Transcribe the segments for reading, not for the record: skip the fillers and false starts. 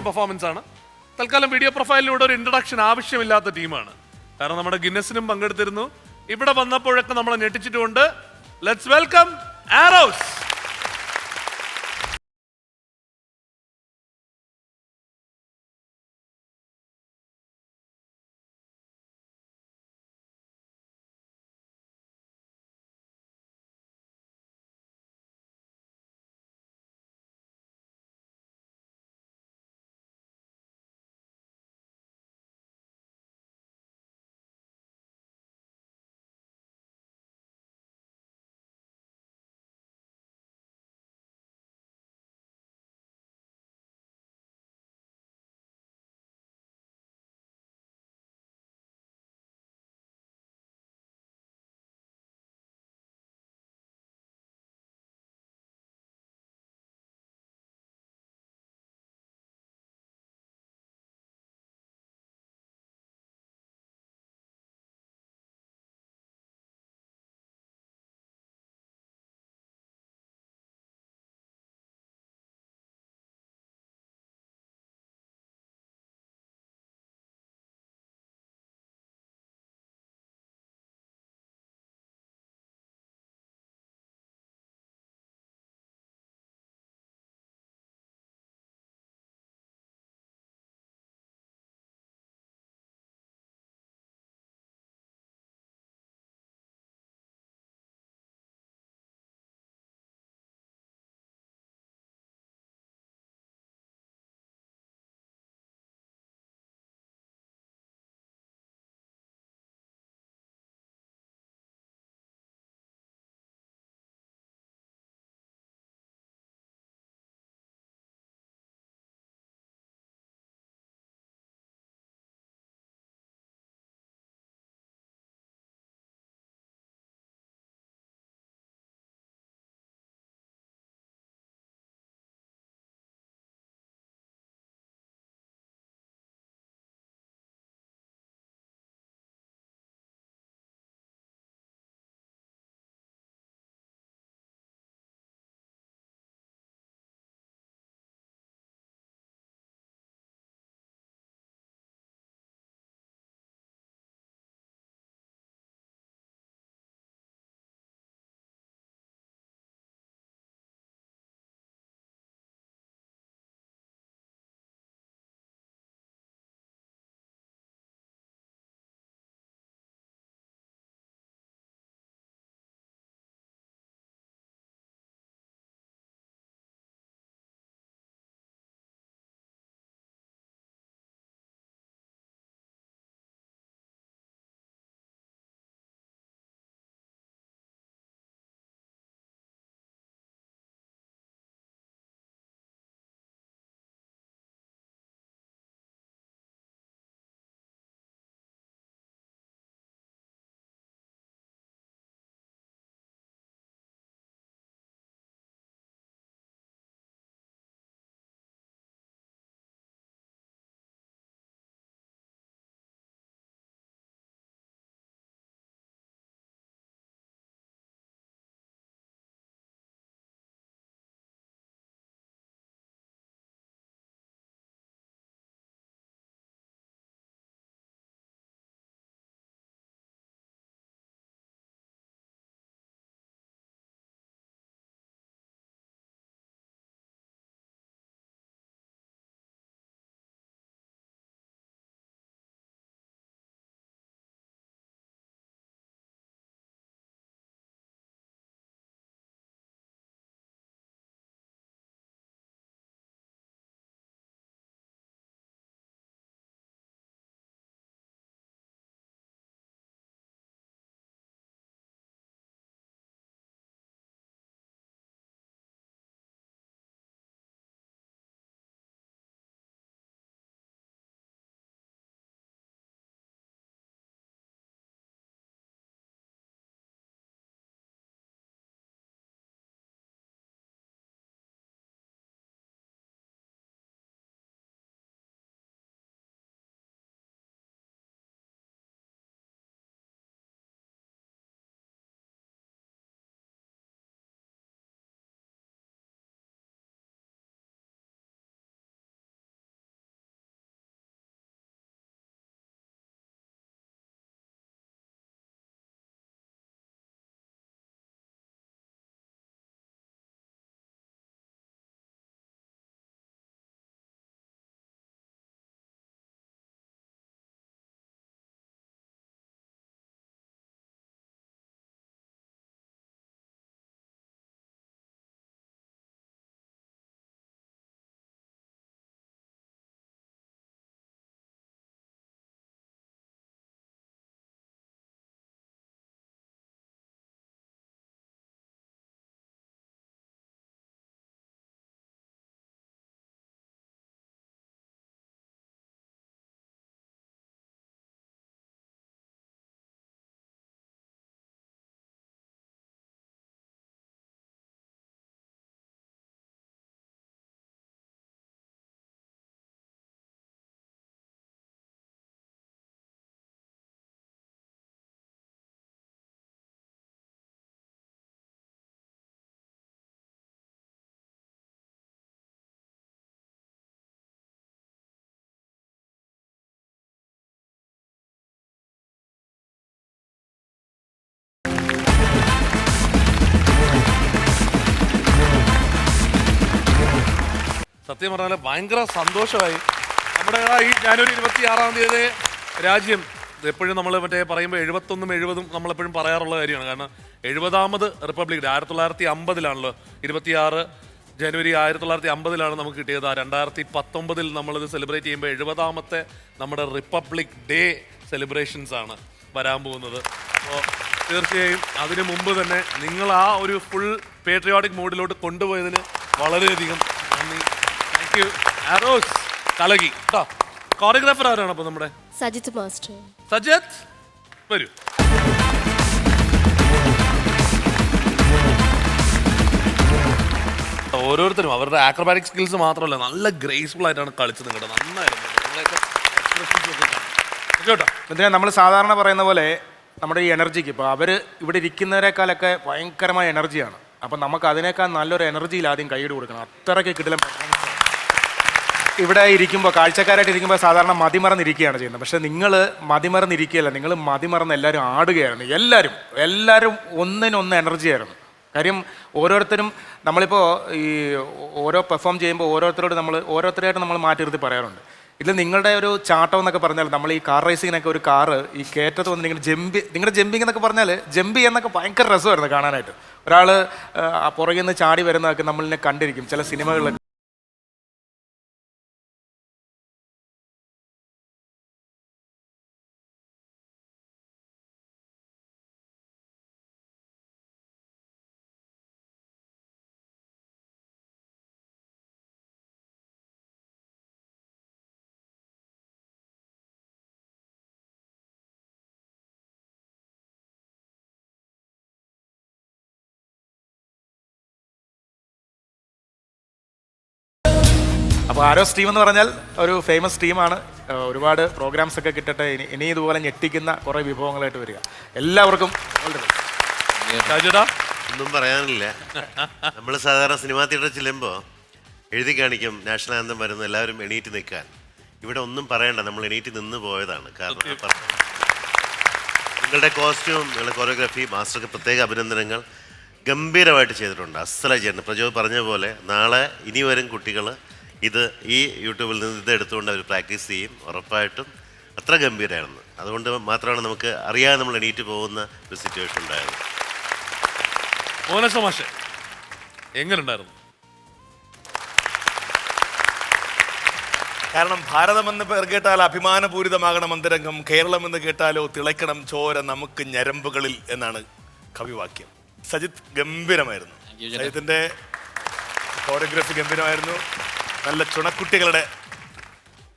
Performance ആണ്. തൽക്കാലം video പ്രൊഫൈലിലൂടെ ഒരു ഇൻട്രഡക്ഷൻ ആവശ്യമില്ലാത്ത ടീമാണ്. കാരണം നമ്മുടെ ഗിന്നസിനും പങ്കെടുത്തിരുന്നു. ഇവിടെ വന്നപ്പോഴൊക്കെ നമ്മളെ ഞെട്ടിച്ചിട്ടുമുണ്ട്. Let's welcome arrows. സത്യം പറഞ്ഞാൽ ഭയങ്കര സന്തോഷമായി. നമ്മുടെ ഈ ജനുവരി 26 രാജ്യം എപ്പോഴും നമ്മൾ മറ്റേ പറയുമ്പോൾ 71 70 നമ്മളെപ്പോഴും പറയാറുള്ള കാര്യമാണ്. കാരണം 70ാമത് റിപ്പബ്ലിക് ഡേ 1950 26 ജനുവരി 1950 നമുക്ക് കിട്ടിയത്. 2019 നമ്മളിത് സെലിബ്രേറ്റ് ചെയ്യുമ്പോൾ 70ാമത്തെ നമ്മുടെ റിപ്പബ്ലിക് ഡേ സെലിബ്രേഷൻസ് ആണ് വരാൻ പോകുന്നത്. അപ്പോൾ തീർച്ചയായും അതിനു മുമ്പ് തന്നെ നിങ്ങൾ ആ ഒരു ഫുൾ പേട്രിയോട്ടിക് മൂഡിലോട്ട് കൊണ്ടുപോയതിന് വളരെയധികം നന്ദി. Thank you. ആരോസ് കലകി കേട്ടോ. കോറിയോഗ്രാഫർ ആരാണ് അപ്പോൾ നമ്മുടെ? സജിത് മാസ്റ്റർ. സജിത് വരൂ. ഓരോരുത്തരും അവരുടെ ആക്രോബാറ്റിക് സ്കിൽസ് മാത്രമല്ല നല്ല ഗ്രേസ്ഫുൾ ആയിട്ടാണ് കളിച്ചത് കേട്ടോ. നന്നായിരുന്നു കേട്ടോ. എന്തിനാ നമ്മൾ സാധാരണ പറയുന്ന പോലെ നമ്മുടെ ഈ എനർജിക്ക് ഇപ്പോൾ അവർ ഇവിടെ ഇരിക്കുന്നവരെക്കാളൊക്കെ ഭയങ്കരമായ എനർജിയാണ്. അപ്പം നമുക്ക് അതിനേക്കാൾ നല്ലൊരു എനർജിയിൽ ആദ്യം കൈയ്യടി കൊടുക്കണം. അത്രയ്ക്ക് കിട്ടില്ല. ഇവിടെ ഇരിക്കുമ്പോൾ കാഴ്ചക്കാരായിട്ട് ഇരിക്കുമ്പോൾ സാധാരണ മതിമറന്നിരിക്കുകയാണ് ചെയ്യുന്നത്. പക്ഷേ നിങ്ങൾ മതിമറന്നിരിക്കുകയല്ല, നിങ്ങൾ മതിമറന്ന് എല്ലാവരും ആടുകയായിരുന്നു. എല്ലാവരും ഒന്നിനൊന്ന് എനർജിയായിരുന്നു. കാര്യം ഓരോരുത്തരും നമ്മളിപ്പോൾ ഈ ഓരോ പെർഫോം ചെയ്യുമ്പോൾ ഓരോരുത്തരായിട്ട് നമ്മൾ മാറ്റി നിർത്തി പറയാറുണ്ട്. ഇതിൽ നിങ്ങളുടെ ഒരു ചാട്ടം എന്നൊക്കെ പറഞ്ഞാൽ നമ്മൾ ഈ കാർ റേസിങ്ങിനൊക്കെ ഒരു കാറ് ഈ കയറ്റത്ത് വന്ന് നിങ്ങളുടെ ജമ്പിങ് എന്നൊക്കെ പറഞ്ഞാൽ ജമ്പ് ചെയ്യുന്നൊക്കെ ഭയങ്കര രസമായിരുന്നു കാണാനായിട്ട്. ഒരാൾ പുറകിൽ നിന്ന് ചാടി വരുന്നതൊക്കെ നമ്മളിനെ കണ്ടിരിക്കും ചില സിനിമകളിലൊക്കെ. അപ്പോൾ ആരോസ് ടീം എന്ന് പറഞ്ഞാൽ ഒരു ഫേമസ് ടീമാണ്. ഒരുപാട് പ്രോഗ്രാംസ് ഒക്കെ കിട്ടട്ടെ. ഇനി ഇതുപോലെ ഞെട്ടിക്കുന്ന കുറേ വിഭവങ്ങളായിട്ട് വരിക. എല്ലാവർക്കും ഒന്നും പറയാനില്ല. നമ്മൾ സാധാരണ സിനിമാ തിയേറ്ററിൽ ചെല്ലുമ്പോൾ എഴുതി കാണിക്കും നാഷണൽ ആന്തം വരുന്ന എല്ലാവരും എണീറ്റ് നിൽക്കാൻ. ഇവിടെ ഒന്നും പറയണ്ട, നമ്മൾ എണീറ്റ് നിന്ന് പോയതാണ്. കാരണം നിങ്ങളുടെ കോസ്റ്റ്യൂം, നിങ്ങളുടെ കൊറിയോഗ്രാഫി, മാസ്റ്റർക്ക് പ്രത്യേക അഭിനന്ദനങ്ങൾ. ഗംഭീരമായിട്ട് ചെയ്തിട്ടുണ്ട്. അസ്സലായി ചെയ്തിട്ടുണ്ട്. പ്രജോ പറഞ്ഞ പോലെ നാളെ ഇനി വരും കുട്ടികൾ ഈ യൂട്യൂബിൽ നിന്ന് ഇത് എടുത്തുകൊണ്ട് അവർ പ്രാക്ടീസ് ചെയ്യും. ഉറപ്പായിട്ടും അത്ര ഗംഭീരമായിരുന്നു. അതുകൊണ്ട് മാത്രമാണ് നമുക്ക് അറിയാതെ നമ്മൾ എണീറ്റ് പോകുന്ന ഒരു സിറ്റുവേഷൻ ഉണ്ടായത്. എങ്ങനെയുണ്ടായിരുന്നു? കാരണം ഭാരതമെന്ന് പേർ കേട്ടാൽ അഭിമാനപൂരിതമാകണം അന്തരംഗം, കേരളമെന്ന് കേട്ടാലോ തിളയ്ക്കണം ചോര നമുക്ക് ഞരമ്പുകളിൽ എന്നാണ് കവിവാക്യം. സജിത് ഗംഭീരമായിരുന്നു. സജിത്തിൻ്റെ കോറിയോഗ്രാഫി ഗംഭീരമായിരുന്നു. നല്ല ചുണക്കുട്ടികളുടെ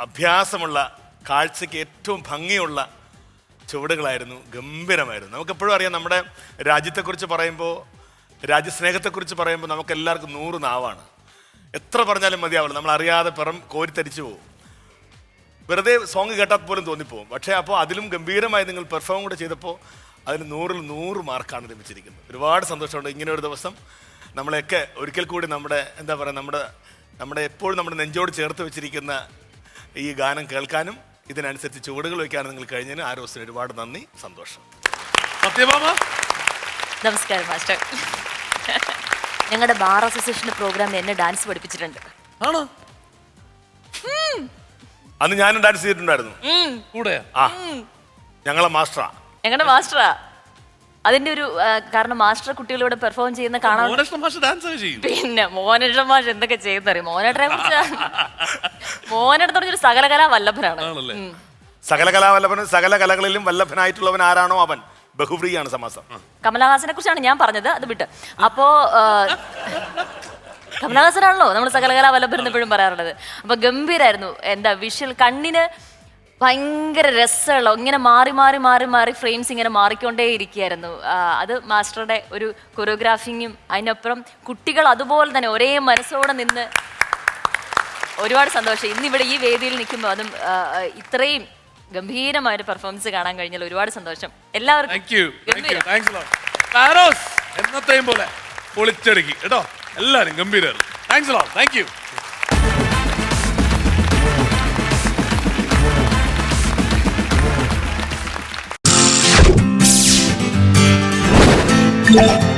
അഭ്യാസമുള്ള കാഴ്ചയ്ക്ക് ഏറ്റവും ഭംഗിയുള്ള ചുവടുകളായിരുന്നു. ഗംഭീരമായിരുന്നു. നമുക്കെപ്പോഴും അറിയാം നമ്മുടെ രാജ്യത്തെക്കുറിച്ച് പറയുമ്പോൾ, രാജ്യസ്നേഹത്തെക്കുറിച്ച് പറയുമ്പോൾ നമുക്കെല്ലാവർക്കും 100 നാവാണ്. എത്ര പറഞ്ഞാലും മതിയാവുള്ളൂ. നമ്മൾ അറിയാതെ കോരിത്തരിച്ചു പോകും. വെറുതെ സോങ് കേട്ടാൽ പോലും തോന്നിപ്പോവും. പക്ഷേ അപ്പോൾ അതിലും ഗംഭീരമായി നിങ്ങൾ പെർഫോം കൂടെ ചെയ്തപ്പോൾ അതിന് 100ൽ 100 മാർക്കാണ് ലഭിച്ചിരിക്കുന്നത്. ഒരുപാട് സന്തോഷമുണ്ട്. ഇങ്ങനെ ഒരു ദിവസം നമ്മളെയൊക്കെ ഒരിക്കൽ കൂടി നമ്മുടെ എന്താ പറയുക നമ്മുടെ എപ്പോഴും നമ്മുടെ നെഞ്ചോട് ചേർത്ത് വെച്ചിരിക്കുന്ന ഈ ഗാനം കേൾക്കാനും ഇതിനനുസരിച്ച് ചുവടുകൾ വയ്ക്കാനും നിങ്ങൾ കഴിഞ്ഞതിന് ആരോസിന് ഒരുപാട് നന്ദി, സന്തോഷം. നമസ്കാരം മാസ്റ്റർ. ഞങ്ങളുടെ ബാർ അസോസിയേഷൻ പ്രോഗ്രാമിൽ എന്നെ ഡാൻസ് പഠിപ്പിച്ചിട്ടുണ്ട്. ആണോ? അന്ന് ഞാനും ഡാൻസ് ചെയ്തിട്ടുണ്ടായിരുന്നു കൂടെ. ഞങ്ങളെ ഞങ്ങളുടെ മാസ്റ്ററാ. അതിന്റെ ഒരു കാരണം മാസ്റ്റർ കുട്ടികളിവിടെ പെർഫോം ചെയ്യുന്ന കാണാൻ. പിന്നെ മോനേട്ടൻ മാഷ് എന്തൊക്കെ ചെയ്യുന്നറിയും. മോനേട്ടനെ കുറിച്ച് മോനേട്ടൻ പറഞ്ഞൊരു സകലകലാ വല്ലഭനാണ്. സകല കലാവല്ലഭൻ, സകല കലകളിലും വല്ലഭനായിട്ടുള്ളവൻ ആരാണോ അവൻ ബഹുപ്രിയാണ് സമാസം. കമലഹാസനെ കുറിച്ചാണ് ഞാൻ പറഞ്ഞത്, അത് വിട്ട്. അപ്പോ കമലഹാസനാണല്ലോ നമ്മൾ സകലകലാ വല്ലഭൻ എപ്പോഴും പറയാറുള്ളത്. അപ്പൊ ഗംഭീരായിരുന്നു. എന്താ വിഷ്വൽ കണ്ണിന് ഭയങ്കര രസമുള്ള ഇങ്ങനെ മാറി മാറി മാറി മാറി ഫ്രെയിംസ് ഇങ്ങനെ മാറിക്കൊണ്ടേ ഇരിക്കുകയായിരുന്നു. അത് മാസ്റ്ററുടെ ഒരു കൊറിയോഗ്രാഫിങ്ങും അതിനപ്പുറം കുട്ടികൾ അതുപോലെ തന്നെ ഒരേ മനസ്സോടെ നിന്ന് ഒരുപാട് സന്തോഷം. ഇന്നിവിടെ ഈ വേദിയിൽ നിൽക്കുമ്പോൾ അതും ഇത്രയും ഗംഭീരമായൊരു പെർഫോമൻസ് കാണാൻ കഴിഞ്ഞാൽ ഒരുപാട് സന്തോഷം. എല്ലാവർക്കും എന്നത്തെയും പോലെ പൊളിച്ചടുക്കി കേട്ടോ. എല്ലാവരും ഗംഭീരമായിരുന്നു. Thanks a lot. Thank you. Yeah.